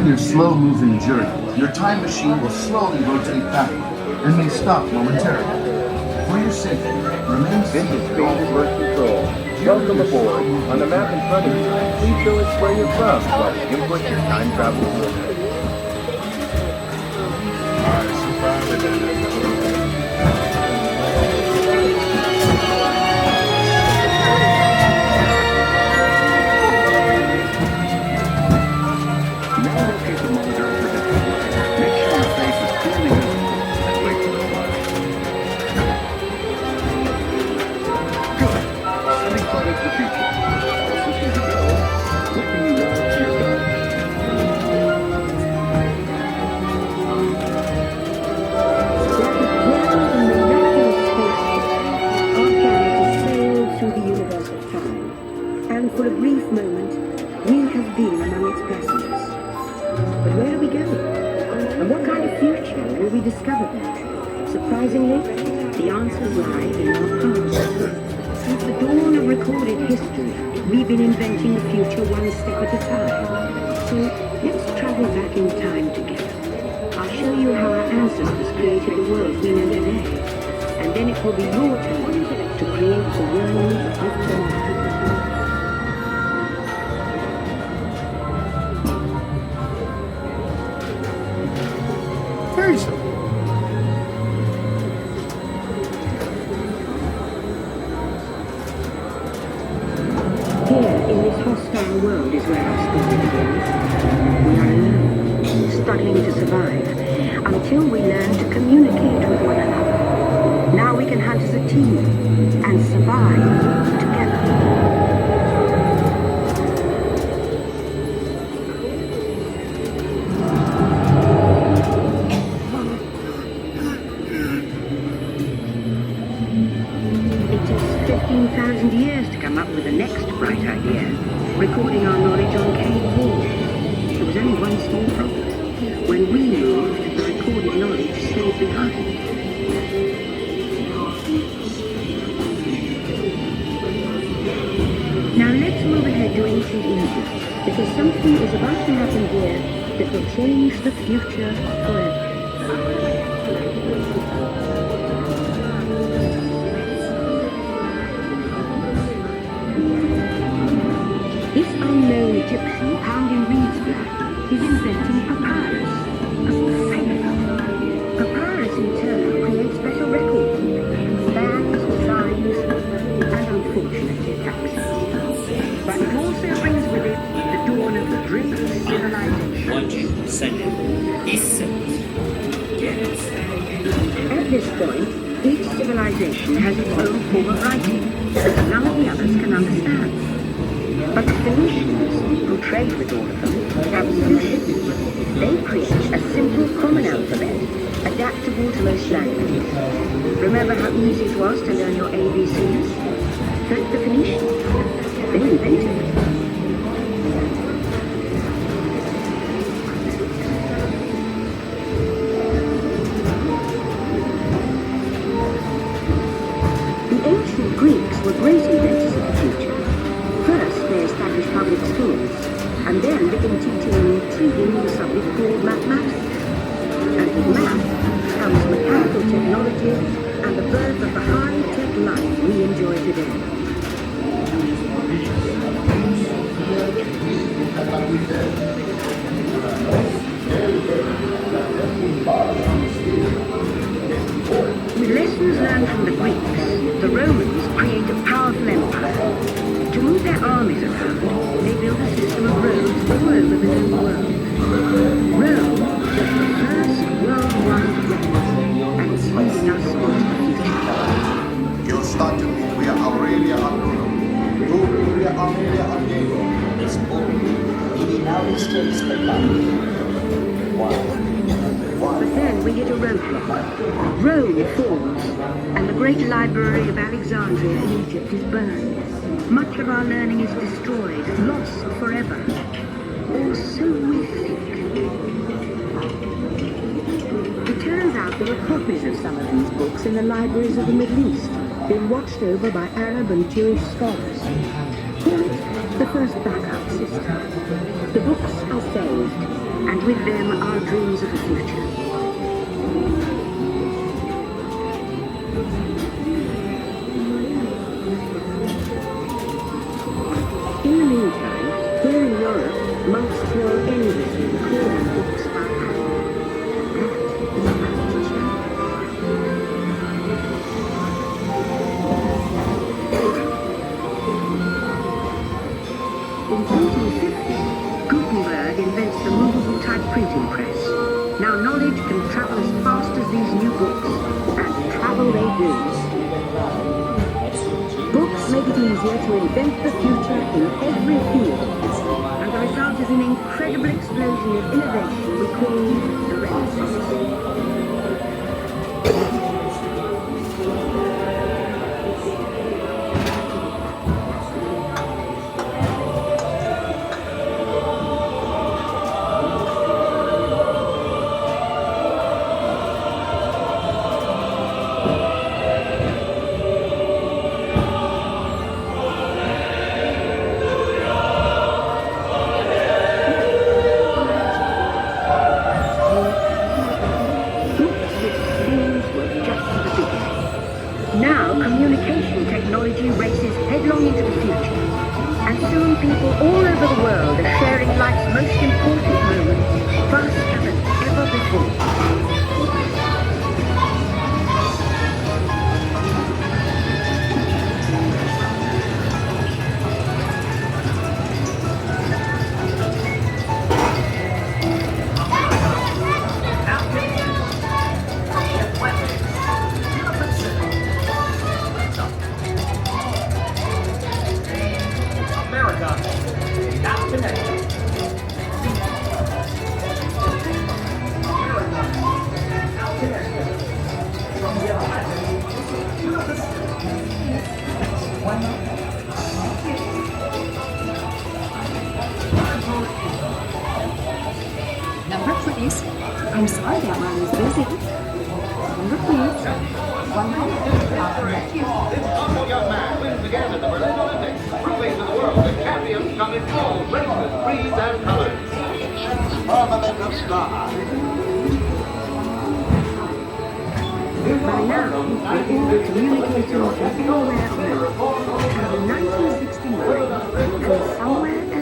During your slow-moving journey, your time machine will slowly rotate backward and may stop momentarily. For your safety, remain This seated. is Spaceship Birth Control. Welcome aboard. On the map in front of you, please show us where you're from while we input your time travel coordinates. Now locate the monitor for display. Make sure your face is clearly visible and wait for the flash. Good. Sending flight into the future. All systems are go. Wishing you well to your go. And for a brief moment, we have been among its passengers. But where are we going? And what kind of future will we discover there? Surprisingly, the answers lie in our past. Since the dawn of recorded history, we've been inventing the future one step at a time. So let's travel back in time together. I'll show you how our ancestors created the world we know today. And then it will be your turn to create the world of tomorrow. Very simple. Here, in this hostile world, is where our story begins. We are alone, struggling to survive, until we learn to communicate with one another. Now we can hunt as a team, and survive together. It takes 15,000 years to come up with the next bright idea, recording our knowledge on cave walls. There was only one small problem. When we moved, the recorded knowledge stayed behind. Now let's move ahead to ancient Egypt, because something is about to happen here that will change the future forever. This unknown Egyptian, found in reed's blood, is inventing papyrus. Papyrus in turn creates special records, bands, signs, and unfortunately taxes. But it also brings with it the dawn of the great civilization. At this point, each civilization has its own form of writing that none of the others can understand. But the Phoenicians, who trade with all of them, have solutions. They create a simple common alphabet, adaptable to most languages. Remember how easy it was to learn your ABCs? That's the Phoenicians. They invented it. The ancient Greeks were great inventors of the future. First, they established public schools, and then began teaching an intriguing new subject called mathematics. And with math comes mechanical technology and the birth of the high-tech life we enjoy today. With lessons learned from the Greeks, the Romans create a powerful empire. To move their armies around, they build a system of roads all over the known world. Rome was the first worldwide road, and it's leading us on to the future. You'll start to meet via Aurelia Argolo. Tu via Aurelia Argolo. It's open. Ini now stays But then we hit a roadblock. Rome falls, and the great library of Alexandria in Egypt is burned. Much of our learning is destroyed, lost forever. Or so we think. It turns out there are copies of some of these books in the libraries of the Middle East, being watched over by Arab and Jewish scholars. call it the first backup system. The books are saved, and with them our dreams of the future. In the meantime, here in Europe, monks toil endlessly recording books by hand. That is about to change. In 1450, Gutenberg invents the movable type printing press. Now knowledge can travel as fast as these new books, and travel they do. Books make it easier to invent the future in every field, and the result is an incredible explosion of innovation we call the Renaissance. Now, communication technology races headlong into the future, and soon people all over the world are sharing life's most important moments faster than ever before. Number please. I'm sorry that line is busy. Number please. 100. This humble young man wins again at the Berlin Olympics, proving to the world that champions come in all races, breeds, and colors. Firmament of stars. By now, we're all communicating from everywhere on Earth. And in 1969, and somewhere else,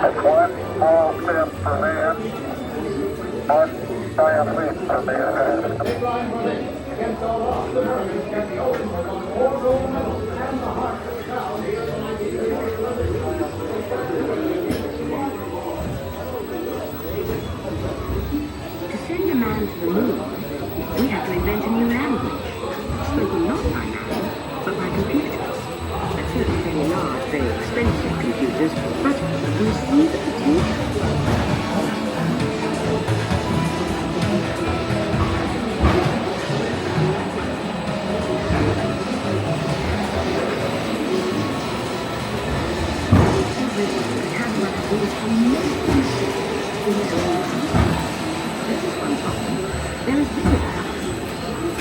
That's one small step for man, one giant leap for mankind. to send a man to the moon, we had to invent a new language, spoken not by man, but by computers. Certainly very large, very expensive computers, but we see the potential. There is the tip.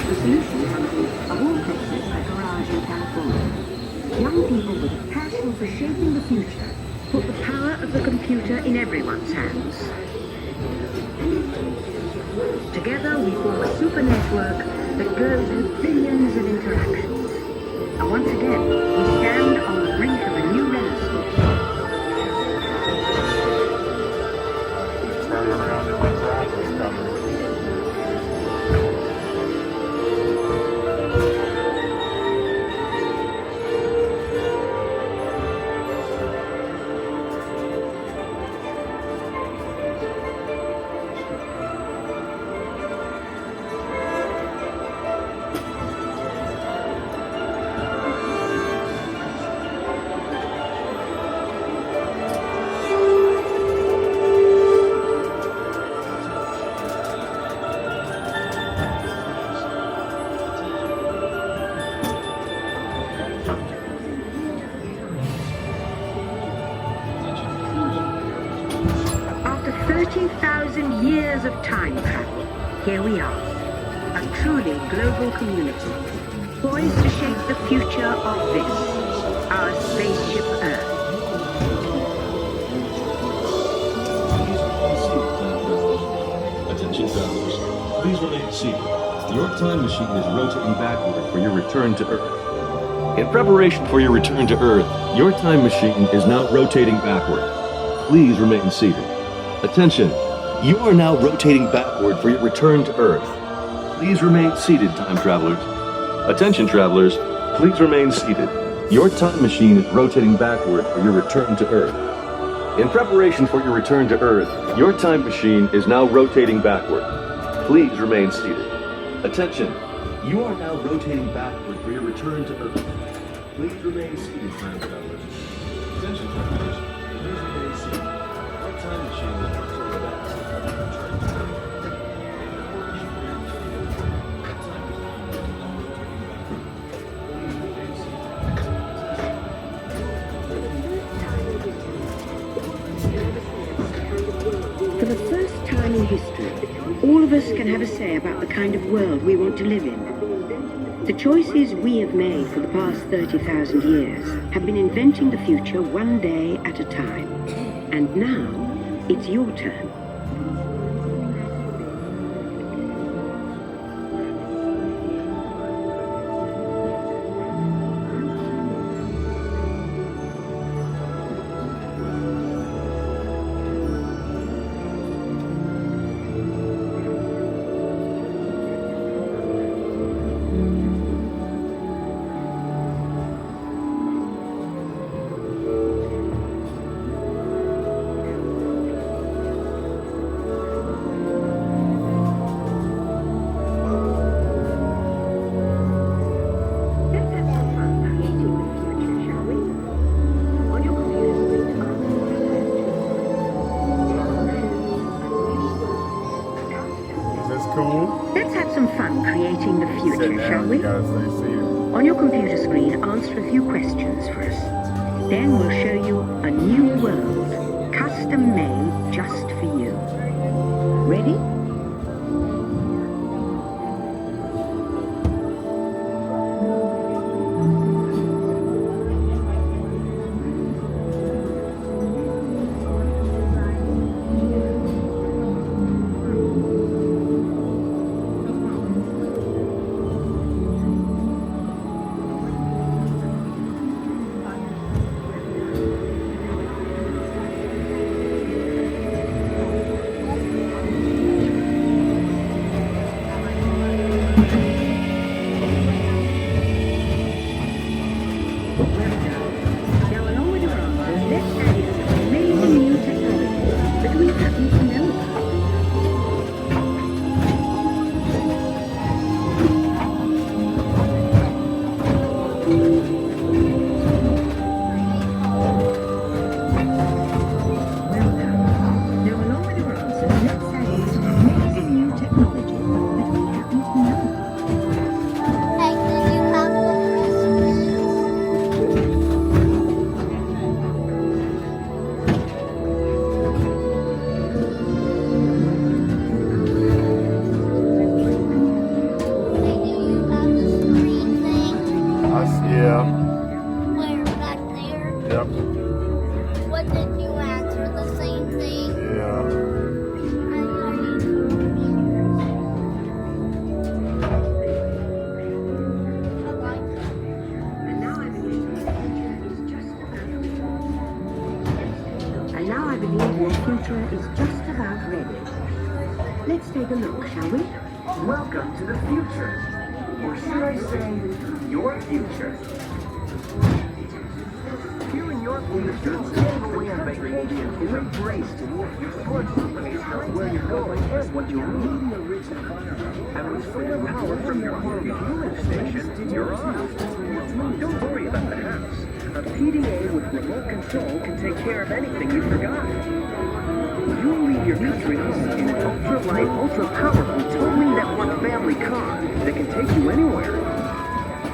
The solution comes from, of all places, a garage in California. Young people with a passion for shaping the future put the power of the computer in everyone's hands. Together we form a super network that grows with billions of interactions. And once again, we stand on the brink of a new renaissance. After 30,000 years of time travel, here we are, a truly global community, poised to shape the future of this, our spaceship Earth. Attention travelers, please remain seated. Your time machine is rotating backward for your return to Earth. In preparation for your return to Earth, your time machine is now rotating backward. Please remain seated. Attention, you are now rotating backward for your return to Earth. Please remain seated, time travelers. Attention travelers, please remain seated. Your time machine is rotating backward for your return to Earth. In preparation for your return to Earth, your time machine is now rotating backward. Please remain seated. Attention, you are now rotating backward for your return to Earth. Please remain seated, time travelers. Attention travelers, please remain seated. Your time machine is rotating backward for your return to Earth. For the first time in history, all of us can have a say about the kind of world we want to live in. The choices we have made for the past 30,000 years have been inventing the future one day at a time. And now, it's your turn. Let's have some fun creating the future, shall we? On your computer screen, answer a few questions for us. Then we'll show you a new world, custom made just for you. Ready? Now, along with your answers, let's add in some amazing new technology that we happen to know about. Now, along with your answers, let's add in some amazing new technology that we happen to know about. Hey, can you have one, please? Hey, do you have this green thing? Yeah. Where, back there? Yep. What did you answer? The same thing? Yeah. And now I believe your future is just about ready. Let's take a look, shall we? Welcome to the future. Or should I say, your future. You and your future take away on vacation is embraced in your future. Where you're going and what you'll need. And with solar power from your home fueling station, you're on. Don't worry about the house. A PDA with remote control can take care of anything you forgot. You'll leave your country home in an ultra-light, ultra-powerful, totally networked family car that can take you anywhere.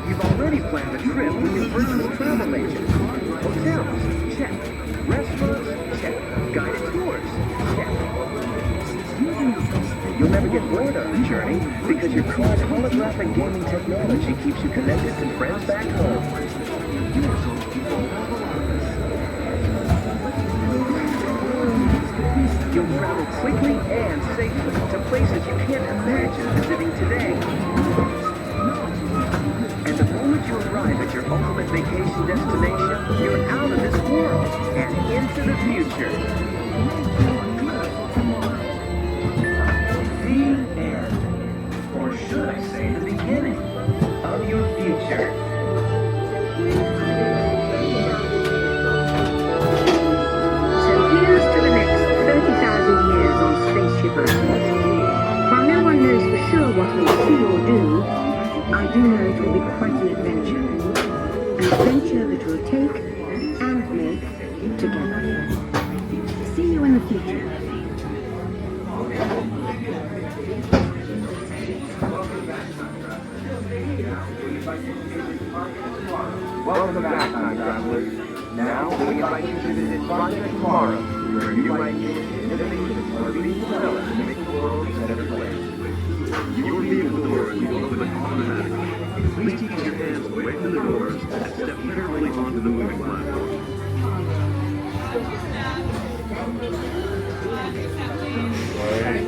You've already planned the trip with your virtual travel agent. Hotels, check. Restaurants, check. Guided tours, check. You'll never get bored on the journey because your car's holographic gaming technology keeps you connected to friends back home. You'll travel quickly and safely to places you can't imagine visiting today. And the moment you arrive at your ultimate vacation destination, you're out of this world and into the future. The end. Or should I say the beginning of your future. So here's to the next 30,000 years on Spaceship Earth. While no one knows for sure what we'll see or do, I do know it will be quite an adventure. An adventure that we'll take and make together. See you in the future. Welcome back, time travelers. Now, we invite you to visit Project Tomorrow, where new ideas and innovations are being developed to make the world a better place. Your vehicle doors will open automatically. Please keep your hands away from the doors and step carefully onto the moving platform. Alright.